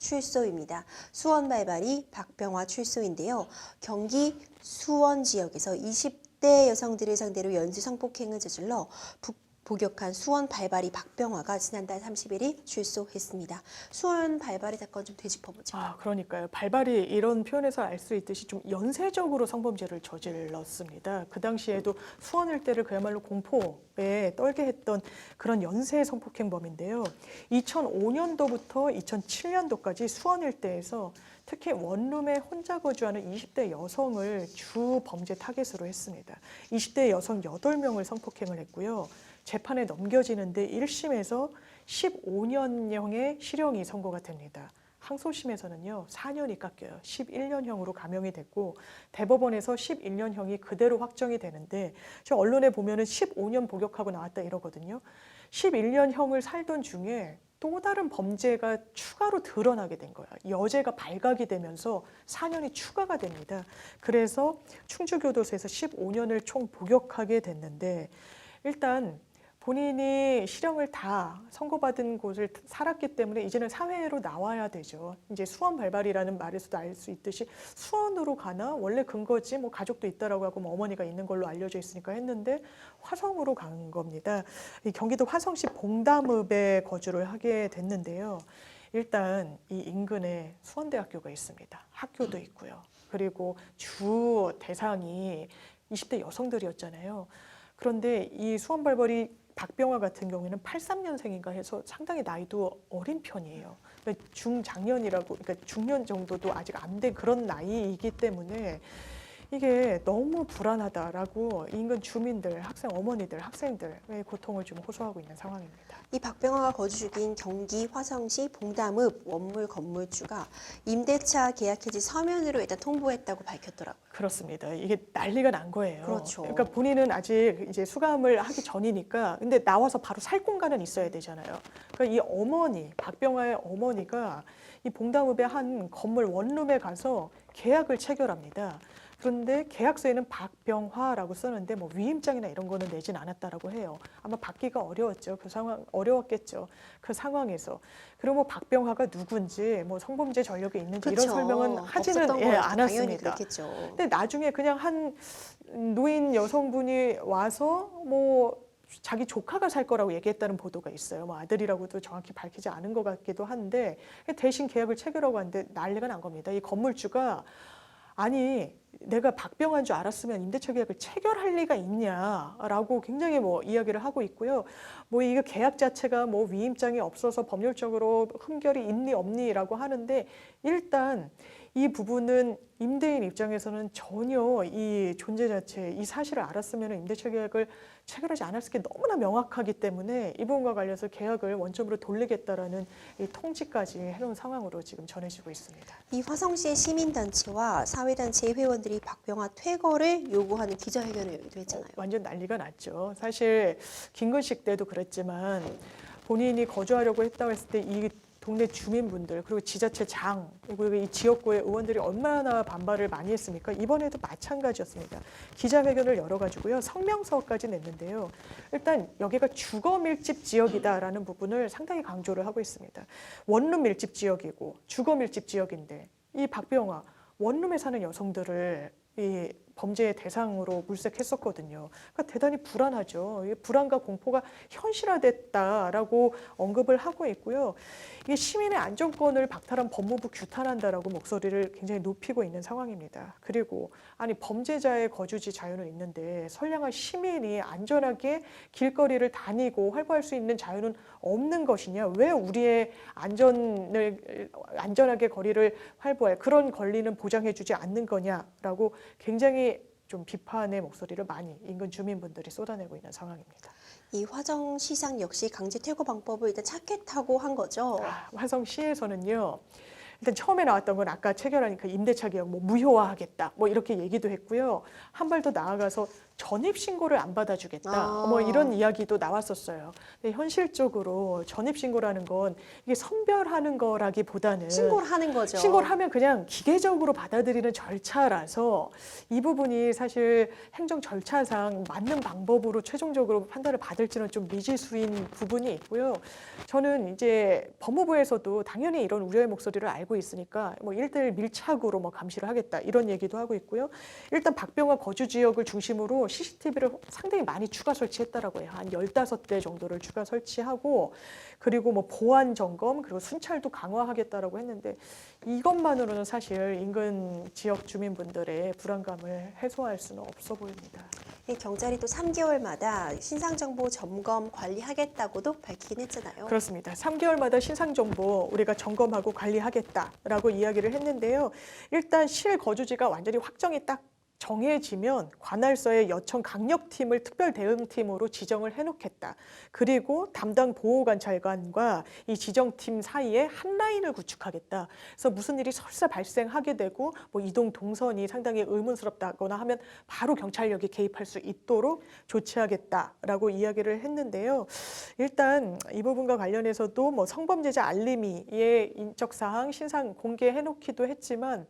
출소입니다. 수원 발발이 박병화 출소인데요. 경기 수원 지역에서 20대 여성들을 상대로 연쇄 성폭행을 저질러 복역한 수원 발발이 박병화가 지난달 30일이 출소했습니다. 수원 발발이 사건 좀 되짚어보죠. 그러니까요. 발발이 이런 표현에서 알 수 있듯이 좀 연쇄적으로 성범죄를 저질렀습니다. 그 당시에도 수원 일대를 그야말로 공포에 떨게 했던 그런 연쇄 성폭행범인데요. 2005년도부터 2007년도까지 수원 일대에서 특히 원룸에 혼자 거주하는 20대 여성을 주 범죄 타겟으로 했습니다. 20대 여성 8명을 성폭행을 했고요. 재판에 넘겨지는데 1심에서 15년형의 실형이 선고가 됩니다. 항소심에서는요, 4년이 깎여요. 11년형으로 감형이 됐고, 대법원에서 11년형이 그대로 확정이 되는데, 저 언론에 보면은 15년 복역하고 나왔다 이러거든요. 11년형을 살던 중에 또 다른 범죄가 추가로 드러나게 된 거예요. 여죄가 발각이 되면서 4년이 추가가 됩니다. 그래서 충주교도소에서 15년을 총 복역하게 됐는데, 일단 본인이 실형을 다 선고받은 곳을 살았기 때문에 이제는 사회로 나와야 되죠. 이제 수원 발발이라는 말에서도 알 수 있듯이 수원으로 가나 원래 근거지 뭐 가족도 있다라고 하고 뭐 어머니가 있는 걸로 알려져 있으니까 했는데 화성으로 간 겁니다. 이 경기도 화성시 봉담읍에 거주를 하게 됐는데요. 일단 이 인근에 수원대학교가 있습니다. 학교도 있고요. 그리고 주 대상이 20대 여성들이었잖아요. 그런데 이 수원 발발이 박병화 같은 경우에는 83년생인가 해서 상당히 나이도 어린 편이에요. 그러니까 중장년이라고, 그러니까 중년 정도도 아직 안 된 그런 나이이기 때문에 이게 너무 불안하다라고 인근 주민들, 학생 어머니들, 학생들의 고통을 좀 호소하고 있는 상황입니다. 이 박병화가 거주 중인 경기 화성시 봉담읍 원물 건물주가 임대차 계약 해지 서면으로 일단 통보했다고 밝혔더라고요. 그렇습니다. 이게 난리가 난 거예요. 그렇죠. 그러니까 본인은 아직 이제 수감을 하기 전이니까 근데 나와서 바로 살 공간은 있어야 되잖아요. 그러니까 이 어머니, 박병화의 어머니가 이 봉담읍의 한 건물 원룸에 가서 계약을 체결합니다. 그런데 계약서에는 박병화라고 썼는데 뭐 위임장이나 이런 거는 내진 않았다라고 해요. 아마 받기가 어려웠죠. 그 상황 어려웠겠죠. 그 상황에서. 그리고 뭐 박병화가 누군지 뭐 성범죄 전력이 있는지 그쵸. 이런 설명은 하지는 당연히 않았습니다. 그렇겠죠. 근데 나중에 그냥 한 노인 여성분이 와서 뭐 자기 조카가 살 거라고 얘기했다는 보도가 있어요. 뭐 아들이라고도 정확히 밝히지 않은 것 같기도 한데 대신 계약을 체결하고 하는데 난리가 난 겁니다. 이 건물주가 아니 내가 박병화인 줄 알았으면 임대차 계약을 체결할 리가 있냐라고 굉장히 뭐 이야기를 하고 있고요. 뭐 이거 계약 자체가 뭐 위임장이 없어서 법률적으로 흠결이 있니 없니라고 하는데 일단 이 부분은 임대인 입장에서는 전혀 이 존재 자체, 이 사실을 알았으면 임대차 계약을 체결하지 않았을 게 너무나 명확하기 때문에 이 부분과 관련해서 계약을 원점으로 돌리겠다라는 이 통지까지 해놓은 상황으로 지금 전해지고 있습니다. 이 화성시의 시민단체와 사회단체의 회원들이 박병화 퇴거를 요구하는 기자회견을 열기도 했잖아요. 완전 난리가 났죠. 사실 김근식 때도 그랬지만 본인이 거주하려고 했다고 했을 때 이 동네 주민분들 그리고 지자체장 그리고 이 지역구의 의원들이 얼마나 반발을 많이 했습니까? 이번에도 마찬가지였습니다. 기자회견을 열어가지고요. 성명서까지 냈는데요. 일단 여기가 주거 밀집 지역이다라는 부분을 상당히 강조를 하고 있습니다. 원룸 밀집 지역이고 주거 밀집 지역인데 이 박병화 원룸에 사는 여성들을 이 범죄의 대상으로 물색했었거든요. 그러니까 대단히 불안하죠. 불안과 공포가 현실화됐다라고 언급을 하고 있고요. 이게 시민의 안전권을 박탈한 법무부 규탄한다라고 목소리를 굉장히 높이고 있는 상황입니다. 그리고 아니 범죄자의 거주지 자유는 있는데 선량한 시민이 안전하게 길거리를 다니고 활보할 수 있는 자유는 없는 것이냐? 왜 우리의 안전하게 거리를 활보할 그런 권리는 보장해주지 않는 거냐라고 굉장히 좀 비판의 목소리를 많이 인근 주민분들이 쏟아내고 있는 상황입니다. 이 화성시장 역시 강제 퇴거 방법을 일단 찾겠다고 한 거죠. 화성시에서는요. 일단 처음에 나왔던 건 아까 체결하니까 임대차 계약 뭐 무효화하겠다 뭐 이렇게 얘기도 했고요. 한 발 더 나아가서 전입 신고를 안 받아주겠다. 아. 뭐 이런 이야기도 나왔었어요. 근데 현실적으로 전입 신고라는 건 이게 선별하는 거라기보다는 신고를 하는 거죠. 신고를 하면 그냥 기계적으로 받아들이는 절차라서 이 부분이 사실 행정 절차상 맞는 방법으로 최종적으로 판단을 받을지는 좀 미지수인 부분이 있고요. 저는 이제 법무부에서도 당연히 이런 우려의 목소리를 알고 있으니까 뭐 1대1 밀착으로 뭐 감시를 하겠다 이런 얘기도 하고 있고요. 일단 박병화 거주 지역을 중심으로 CCTV를 상당히 많이 추가 설치했다라고 해요. 한 15대 정도를 추가 설치하고 그리고 뭐 보안 점검 그리고 순찰도 강화하겠다라고 했는데 이것만으로는 사실 인근 지역 주민분들의 불안감을 해소할 수는 없어 보입니다. 이 경찰이 또 3개월마다 신상정보 점검 관리하겠다고도 밝히긴 했잖아요. 그렇습니다. 3개월마다 신상정보 우리가 점검하고 관리하겠다라고 이야기를 했는데요. 일단 실거주지가 완전히 확정이 딱 정해지면 관할서에 여청 강력팀을 특별 대응팀으로 지정을 해놓겠다. 그리고 담당 보호관찰관과 이 지정팀 사이에 한 라인을 구축하겠다. 그래서 무슨 일이 설사 발생하게 되고 뭐 이동 동선이 상당히 의문스럽다거나 하면 바로 경찰력이 개입할 수 있도록 조치하겠다라고 이야기를 했는데요. 일단 이 부분과 관련해서도 뭐 성범죄자 알림이의 인적 사항 신상 공개해놓기도 했지만.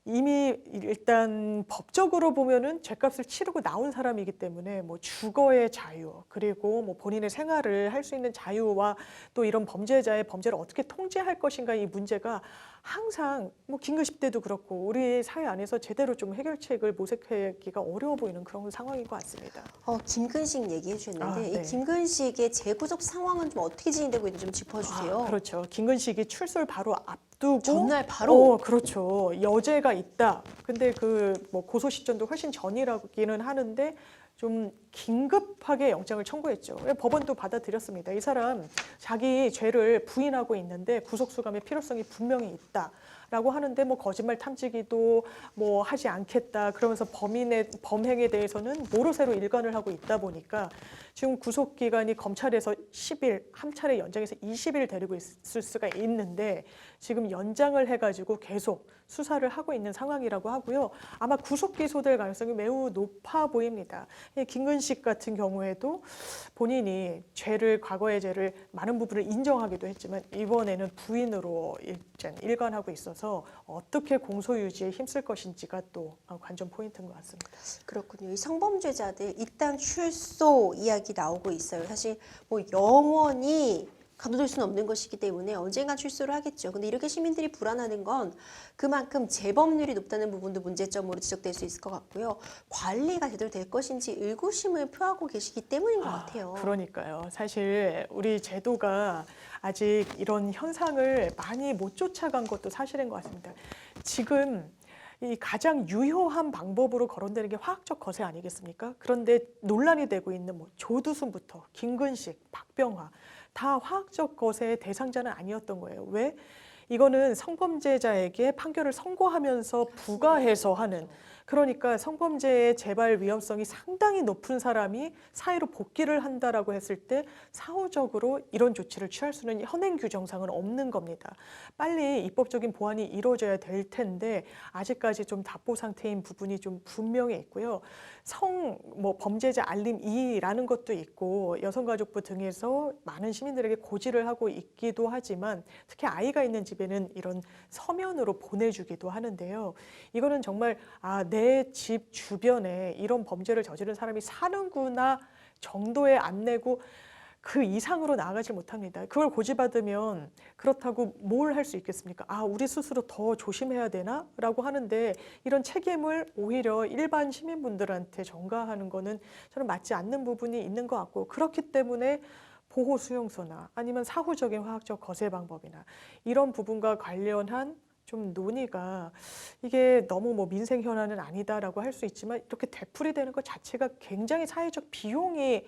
이미 일단 법적으로 보면은 죄값을 치르고 나온 사람이기 때문에 뭐 주거의 자유 그리고 뭐 본인의 생활을 할 수 있는 자유와 또 이런 범죄자의 범죄를 어떻게 통제할 것인가 이 문제가 항상 뭐 긴급 때도 그렇고 우리 사회 안에서 제대로 좀 해결책을 모색하기가 어려워 보이는 그런 상황인 것 같습니다. 김근식 얘기해 주셨는데 네. 이 김근식의 재구속 상황은 좀 어떻게 진행되고 있는지 좀 짚어주세요. 그렇죠. 김근식이 출소를 바로 앞두고 전날 바로? 그렇죠. 여죄가 있다. 근데 그 뭐 고소 시점도 훨씬 전이라기는 하는데 좀 긴급하게 영장을 청구했죠. 법원도 받아들였습니다. 이 사람 자기 죄를 부인하고 있는데 구속수감의 필요성이 분명히 있다라고 하는데 뭐 거짓말 탐지기도 뭐 하지 않겠다. 그러면서 범행에 대해서는 모르쇠로 일관을 하고 있다 보니까 지금 구속 기간이 검찰에서 10일 한 차례 연장해서 20일 데리고 있을 수가 있는데 지금 연장을 해가지고 계속 수사를 하고 있는 상황이라고 하고요. 아마 구속 기소될 가능성이 매우 높아 보입니다. 김근식 같은 경우에도 본인이 과거의 죄를 많은 부분을 인정하기도 했지만 이번에는 부인으로 일관하고 있어서 어떻게 공소 유지에 힘쓸 것인지가 또 관전 포인트인 것 같습니다. 그렇군요. 이 성범죄자들 일단 출소 이야기 나오고 있어요. 사실 뭐 영원히 가둬둘 수는 없는 것이기 때문에 언젠간 출소를 하겠죠. 근데 이렇게 시민들이 불안하는 건 그만큼 재범률이 높다는 부분도 문제점으로 지적될 수 있을 것 같고요. 관리가 제대로 될 것인지 의구심을 표하고 계시기 때문인 것 같아요. 그러니까요. 사실 우리 제도가 아직 이런 현상을 많이 못 쫓아간 것도 사실인 것 같습니다. 지금 이 가장 유효한 방법으로 거론되는 게 화학적 거세 아니겠습니까? 그런데 논란이 되고 있는 뭐 조두순부터 김근식, 박병화 다 화학적 거세의 대상자는 아니었던 거예요. 왜? 이거는 성범죄자에게 판결을 선고하면서 부과해서 하는 그러니까 성범죄의 재발 위험성이 상당히 높은 사람이 사회로 복귀를 한다라고 했을 때 사후적으로 이런 조치를 취할 수는 현행 규정상은 없는 겁니다. 빨리 입법적인 보완이 이루어져야 될 텐데 아직까지 좀 답보 상태인 부분이 좀 분명히 있고요. 범죄자 알림 2라는 것도 있고 여성가족부 등에서 많은 시민들에게 고지를 하고 있기도 하지만 특히 아이가 있는 집에는 이런 서면으로 보내주기도 하는데요. 이거는 정말 내 집 주변에 이런 범죄를 저지른 사람이 사는구나 정도의 안내고 그 이상으로 나아가지 못합니다. 그걸 고지받으면 그렇다고 뭘 할 수 있겠습니까? 우리 스스로 더 조심해야 되나? 라고 하는데 이런 책임을 오히려 일반 시민분들한테 전가하는 거는 저는 맞지 않는 부분이 있는 것 같고 그렇기 때문에 보호 수용소나 아니면 사후적인 화학적 거세 방법이나 이런 부분과 관련한 좀 논의가 이게 너무 뭐 민생 현안은 아니다라고 할 수 있지만 이렇게 되풀이되는 것 자체가 굉장히 사회적 비용이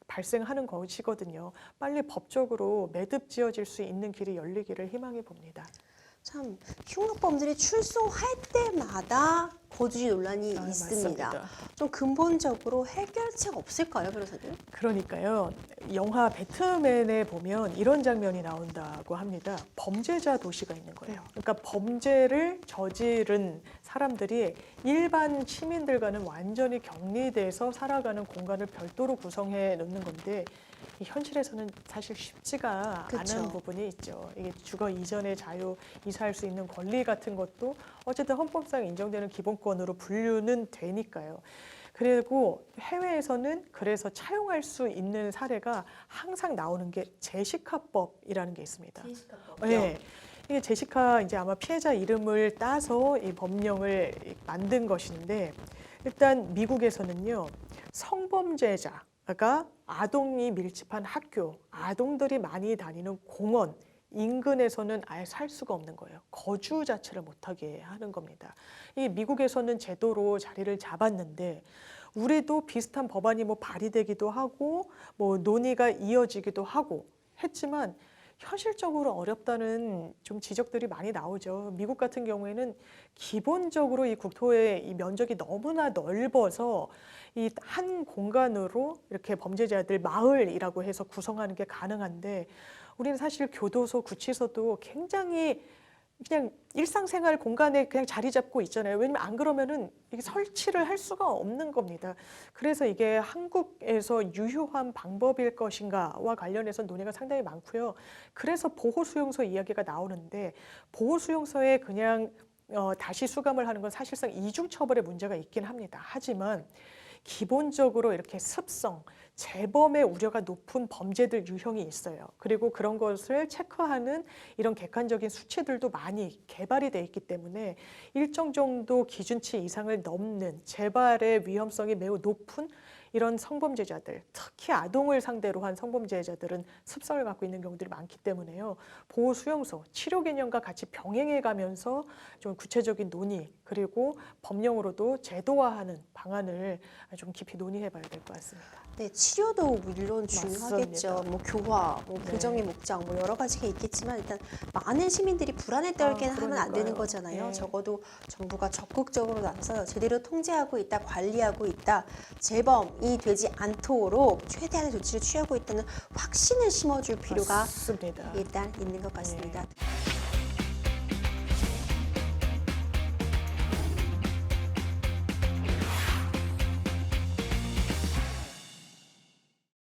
발생하는 것이거든요. 빨리 법적으로 매듭 지어질 수 있는 길이 열리기를 희망해 봅니다. 참 흉악범들이 출소할 때마다 거주지 논란이 있습니다. 맞습니다. 좀 근본적으로 해결책 없을까요, 변호사님? 그러니까요. 영화 배트맨에 보면 이런 장면이 나온다고 합니다. 범죄자 도시가 있는 거예요. 그러니까 범죄를 저지른 사람들이 일반 시민들과는 완전히 격리돼서 살아가는 공간을 별도로 구성해 놓는 건데 이 현실에서는 사실 쉽지가 그쵸. 않은 부분이 있죠. 이게 주거 이전의 자유, 이사할 수 있는 권리 같은 것도 어쨌든 헌법상 인정되는 기본권으로 분류는 되니까요. 그리고 해외에서는 그래서 차용할 수 있는 사례가 항상 나오는 게 제시카법이라는 게 있습니다. 네. 이게 제시카 이제 아마 피해자 이름을 따서 이 법령을 만든 것인데 일단 미국에서는요 성범죄자가 아동이 밀집한 학교, 아동들이 많이 다니는 공원 인근에서는 아예 살 수가 없는 거예요. 거주 자체를 못하게 하는 겁니다. 이 미국에서는 제도로 자리를 잡았는데 우리도 비슷한 법안이 뭐 발의되기도 하고 뭐 논의가 이어지기도 하고 했지만 현실적으로 어렵다는 좀 지적들이 많이 나오죠. 미국 같은 경우에는 기본적으로 이 국토의 이 면적이 너무나 넓어서 이 한 공간으로 이렇게 범죄자들 마을이라고 해서 구성하는 게 가능한데 우리는 사실 교도소, 구치소도 굉장히 그냥 일상생활 공간에 그냥 자리 잡고 있잖아요. 왜냐면 안 그러면은 이게 설치를 할 수가 없는 겁니다. 그래서 이게 한국에서 유효한 방법일 것인가와 관련해서 논의가 상당히 많고요. 그래서 보호수용소 이야기가 나오는데 보호수용소에 그냥 다시 수감을 하는 건 사실상 이중처벌의 문제가 있긴 합니다. 하지만 기본적으로 이렇게 습성, 재범의 우려가 높은 범죄들 유형이 있어요. 그리고 그런 것을 체크하는 이런 객관적인 수치들도 많이 개발이 돼 있기 때문에 일정 정도 기준치 이상을 넘는 재발의 위험성이 매우 높은 이런 성범죄자들, 특히 아동을 상대로 한 성범죄자들은 습성을 갖고 있는 경우들이 많기 때문에요. 보호수용소, 치료 개념과 같이 병행해 가면서 좀 구체적인 논의 그리고 법령으로도 제도화하는 방안을 좀 깊이 논의해 봐야 될 것 같습니다. 네, 치료도 물론 중요하겠죠. 맞습니다. 뭐 교화, 뭐 네. 교정의 목적, 뭐 여러 가지가 있겠지만 일단 많은 시민들이 불안에 떨게는 하면 안 되는 그러니까요. 거잖아요. 예. 적어도 정부가 적극적으로 나서 제대로 통제하고 있다, 관리하고 있다, 재범이 되지 않도록 최대한의 조치를 취하고 있다는 확신을 심어줄 필요가 맞습니다. 일단 있는 것 같습니다.